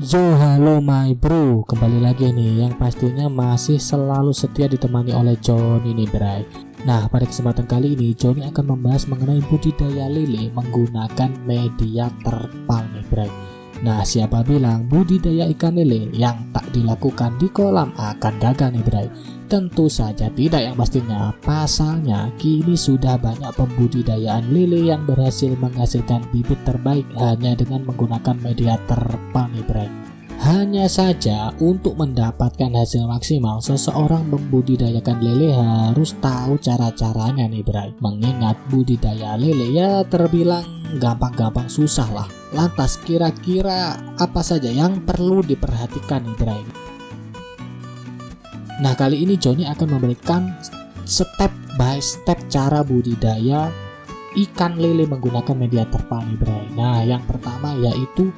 Yo, halo my bro, kembali lagi nih yang pastinya masih selalu setia ditemani oleh Johnny nih bray. Nah, pada kesempatan kali ini Johnny akan membahas mengenai budidaya lele menggunakan media terpal nih bray. Nah, siapa bilang budidaya ikan lele yang tak dilakukan di kolam akan gagal nih bray? Tentu saja tidak, yang pastinya. Pasalnya kini sudah banyak pembudidayaan lele yang berhasil menghasilkan bibit terbaik hanya dengan menggunakan media terpal nih bray. Hanya saja untuk mendapatkan hasil maksimal, seseorang membudidayakan lele harus tahu cara-caranya nih bray. Mengingat budidaya lele ya terbilang gampang-gampang susah lah. Lantas kira-kira apa saja yang perlu diperhatikan nih bray? Nah, kali ini Johnny akan memberikan step by step cara budidaya ikan lele menggunakan media terpal nih bray. Nah, yang pertama yaitu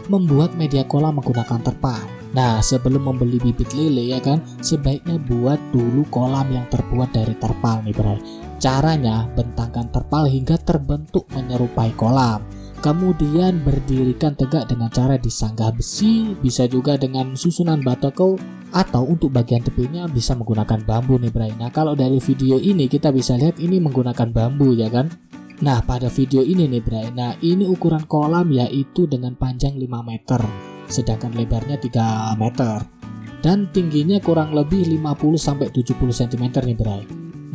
membuat media kolam menggunakan terpal. Nah, sebelum membeli bibit lele ya kan, sebaiknya buat dulu kolam yang terbuat dari terpal nih bray. Caranya, bentangkan terpal hingga terbentuk menyerupai kolam. Kemudian berdirikan tegak dengan cara disanggah besi, bisa juga dengan susunan batako, atau untuk bagian tepinya bisa menggunakan bambu nih bray. Nah, kalau dari video ini kita bisa lihat ini menggunakan bambu ya kan. Nah, pada video ini nih bray, nah ini ukuran kolam yaitu dengan panjang 5 meter, sedangkan lebarnya 3 meter dan tingginya kurang lebih 50-70 cm nih bray.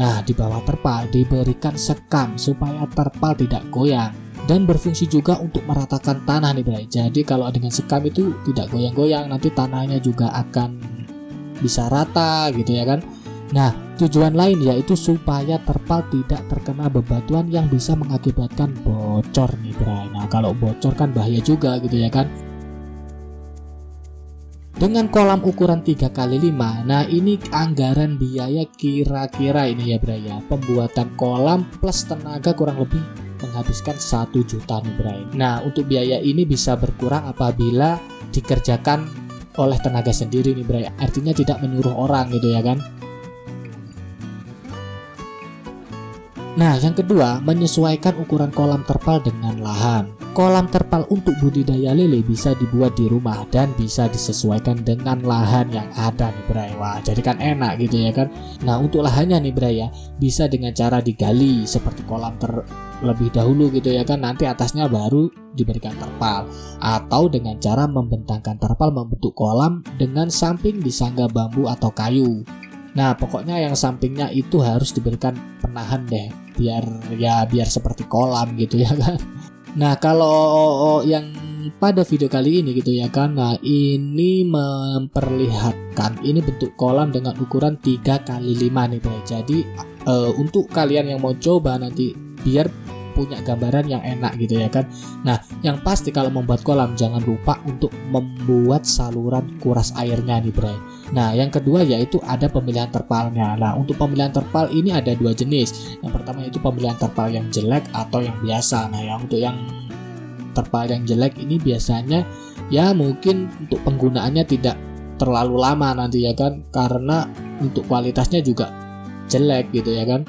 Nah, di bawah terpal diberikan sekam supaya terpal tidak goyang dan berfungsi juga untuk meratakan tanah nih bray. Jadi kalau dengan sekam itu tidak goyang-goyang, nanti tanahnya juga akan bisa rata gitu ya kan. Nah, tujuan lain yaitu supaya terpal tidak terkena bebatuan yang bisa mengakibatkan bocor nih bray. Nah, kalau bocor kan bahaya juga gitu ya kan. Dengan kolam ukuran 3x5, nah ini anggaran biaya kira-kira ini ya bray ya. Pembuatan kolam plus tenaga kurang lebih menghabiskan 1 juta nih bray. Nah, untuk biaya ini bisa berkurang apabila dikerjakan oleh tenaga sendiri nih bray. Artinya tidak menyuruh orang gitu ya kan. Nah, yang kedua, menyesuaikan ukuran kolam terpal dengan lahan. Kolam terpal untuk budidaya lele bisa dibuat di rumah dan bisa disesuaikan dengan lahan yang ada nih bray. Wah, jadi kan enak gitu ya kan. Nah, untuk lahannya nih bray ya, bisa dengan cara digali seperti kolam terlebih dahulu gitu ya kan. Nanti atasnya baru diberikan terpal, atau dengan cara membentangkan terpal membentuk kolam dengan samping disanggah bambu atau kayu. Nah, pokoknya yang sampingnya itu harus diberikan penahan deh, biar seperti kolam gitu ya kan. Nah, kalau yang pada video kali ini gitu ya kan, nah ini memperlihatkan ini bentuk kolam dengan ukuran 3x5 nih bro. Jadi untuk kalian yang mau coba nanti biar punya gambaran yang enak gitu ya kan. Nah, yang pasti kalau membuat kolam jangan lupa untuk membuat saluran kuras airnya nih bro. Nah, yang kedua yaitu ada pemilihan terpalnya. Nah, untuk pemilihan terpal ini ada 2 jenis. Yang pertama itu pemilihan terpal yang jelek atau yang biasa. Nah, untuk yang terpal yang jelek ini biasanya ya mungkin untuk penggunaannya tidak terlalu lama nanti ya kan, karena untuk kualitasnya juga jelek gitu ya kan.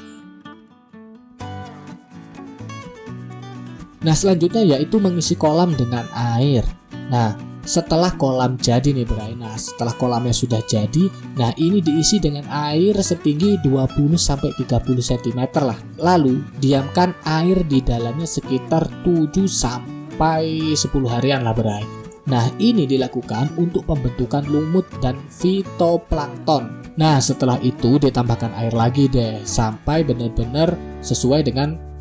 Nah, selanjutnya yaitu mengisi kolam dengan air. Nah, setelah kolam jadi nih bray, nah setelah kolamnya sudah jadi, nah ini diisi dengan air setinggi 20-30 cm lah. Lalu diamkan air di dalamnya sekitar 7-10 harian lah bray. Nah, ini dilakukan untuk pembentukan lumut dan fitoplankton. Nah, setelah itu ditambahkan air lagi deh sampai benar-benar sesuai dengan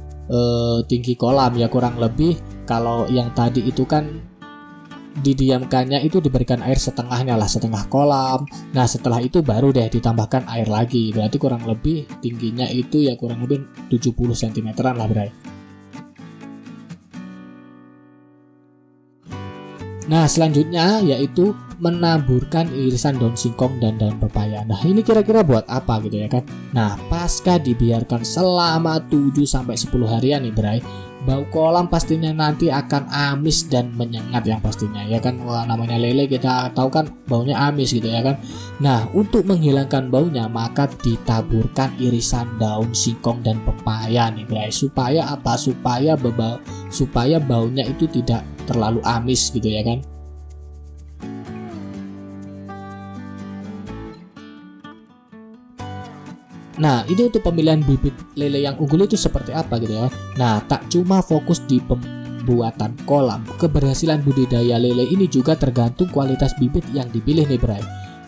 tinggi kolam ya, kurang lebih kalau yang tadi itu kan didiamkannya itu diberikan air setengahnya lah, setengah kolam. Nah, setelah itu baru deh ditambahkan air lagi, berarti kurang lebih tingginya itu ya kurang lebih 70 cm lah bray. Nah, selanjutnya yaitu menaburkan irisan daun singkong dan daun pepaya. Nah, ini kira-kira buat apa gitu ya kan. Nah, pasca dibiarkan selama 7-10 harian nih bray, bau kolam pastinya nanti akan amis dan menyengat yang pastinya ya kan. Wah, namanya lele kita tahu kan baunya amis gitu ya kan. Nah, untuk menghilangkan baunya maka ditaburkan irisan daun singkong dan pepaya nih bray. Supaya apa? Supaya baunya itu tidak terlalu amis gitu ya kan. Nah, ini untuk pemilihan bibit lele yang unggul itu seperti apa gitu ya. Nah, tak cuma fokus di pembuatan kolam, keberhasilan budidaya lele ini juga tergantung kualitas bibit yang dipilih nih Bray.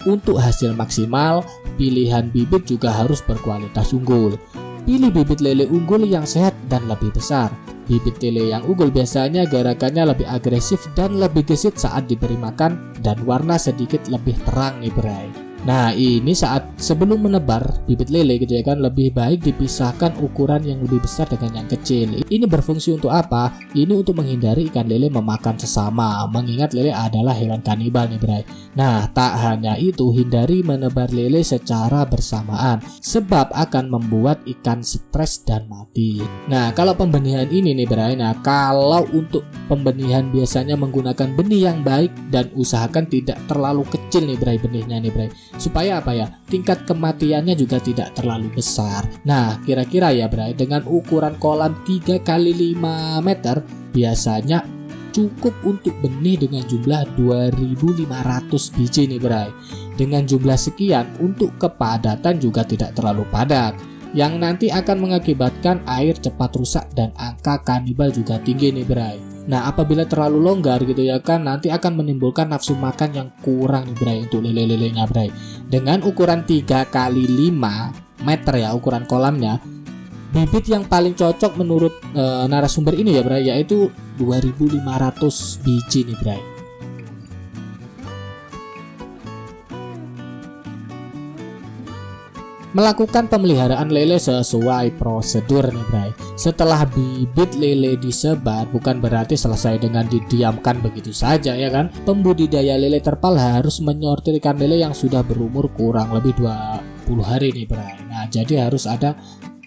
Untuk hasil maksimal, pilihan bibit juga harus berkualitas unggul. Pilih bibit lele unggul yang sehat dan lebih besar. Bibit lele yang unggul biasanya gerakannya lebih agresif dan lebih gesit saat diberi makan, dan warna sedikit lebih terang nih Bray. Nah, ini saat sebelum menebar bibit lele gitu ya kan, lebih baik dipisahkan ukuran yang lebih besar dengan yang kecil. Ini berfungsi untuk apa? Ini untuk menghindari ikan lele memakan sesama, mengingat lele adalah hewan kanibal nih Bray. Nah, tak hanya itu, hindari menebar lele secara bersamaan, sebab akan membuat ikan stres dan mati. Nah, kalau pembenihan ini nih Bray, nah kalau untuk pembenihan biasanya menggunakan benih yang baik dan usahakan tidak terlalu kecil nih Bray benihnya nih Bray. Supaya apa ya, tingkat kematiannya juga tidak terlalu besar. Nah, kira-kira ya Bray, dengan ukuran kolam 3x5 meter biasanya cukup untuk benih dengan jumlah 2500 biji nih Bray. Dengan jumlah sekian, untuk kepadatan juga tidak terlalu padat, yang nanti akan mengakibatkan air cepat rusak dan angka kanibal juga tinggi nih Bray. Nah, apabila terlalu longgar gitu ya kan, nanti akan menimbulkan nafsu makan yang kurang nih Bray untuk lele-lelenya Bray. Dengan ukuran 3x5 meter ya ukuran kolamnya, bibit yang paling cocok menurut narasumber ini ya Bray, yaitu 2500 biji nih Bray. Melakukan pemeliharaan lele sesuai prosedur nih Bray. Setelah bibit lele disebar, bukan berarti selesai dengan didiamkan begitu saja ya kan. Pembudidaya lele terpal harus menyortir ikan lele yang sudah berumur kurang lebih 20 hari nih Bray. Nah, jadi harus ada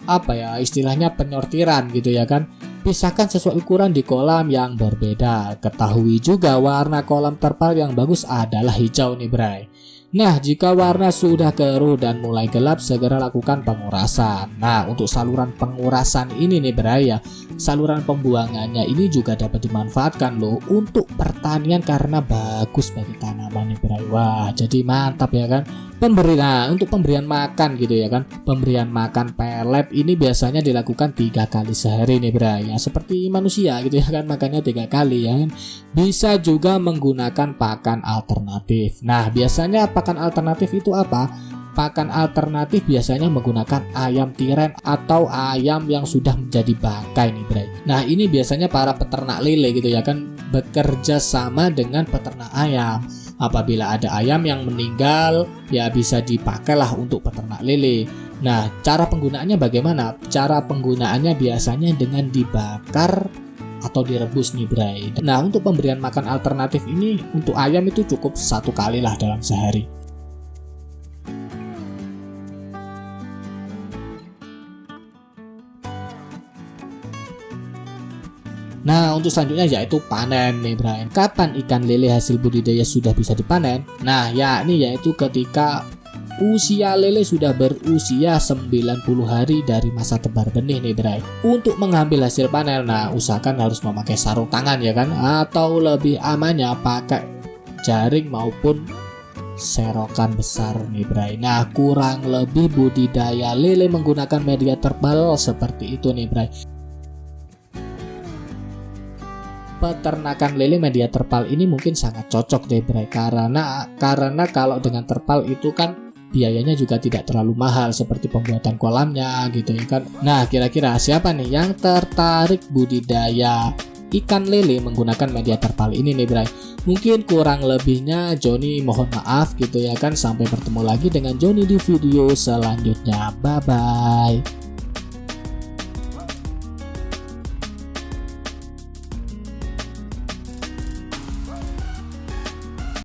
apa ya istilahnya penyortiran gitu ya kan. Pisahkan sesuai ukuran di kolam yang berbeda. Ketahui juga warna kolam terpal yang bagus adalah hijau nih Bray. Nah, jika warna sudah keruh dan mulai gelap, segera lakukan pengurasan. Nah, untuk saluran pengurasan ini nih Bray ya, saluran pembuangannya ini juga dapat dimanfaatkan loh untuk pertanian karena bagus bagi tanaman nih Bray. Wah, jadi mantap ya kan. Untuk pemberian makan gitu ya kan, pemberian makan pelet ini biasanya dilakukan 3 kali sehari nih Bray ya, seperti manusia gitu ya kan, makannya 3 kali ya kan. Bisa juga menggunakan pakan alternatif. Nah, biasanya pakan alternatif itu apa? Pakan alternatif biasanya menggunakan ayam tiren atau ayam yang sudah menjadi bangkai nih Bray. Nah, ini biasanya para peternak lele gitu ya kan, bekerja sama dengan peternak ayam. Apabila ada ayam yang meninggal, ya bisa dipakailah untuk peternak lele. Nah, cara penggunaannya bagaimana? Cara penggunaannya biasanya dengan dibakar atau direbus nih Bray. Nah, untuk pemberian makan alternatif ini untuk ayam itu cukup 1 kali lah dalam sehari. Nah, untuk selanjutnya yaitu panen nih Bray. Kapan ikan lele hasil budidaya sudah bisa dipanen? Nah, yakni yaitu ketika usia lele sudah berusia 90 hari dari masa tebar benih nih Bray. Untuk mengambil hasil panen, nah usahakan harus memakai sarung tangan ya kan, atau lebih amannya pakai jaring maupun serokan besar nih Bray. Nah, kurang lebih budidaya lele menggunakan media terpal seperti itu nih Bray. Peternakan lele media terpal ini mungkin sangat cocok deh Bray, karena kalau dengan terpal itu kan biayanya juga tidak terlalu mahal seperti pembuatan kolamnya gitu ya kan. Nah, kira-kira siapa nih yang tertarik budidaya ikan lele menggunakan media terpal ini nih Bray? Mungkin kurang lebihnya Joni mohon maaf gitu ya kan. Sampai bertemu lagi dengan Joni di video selanjutnya. Bye bye.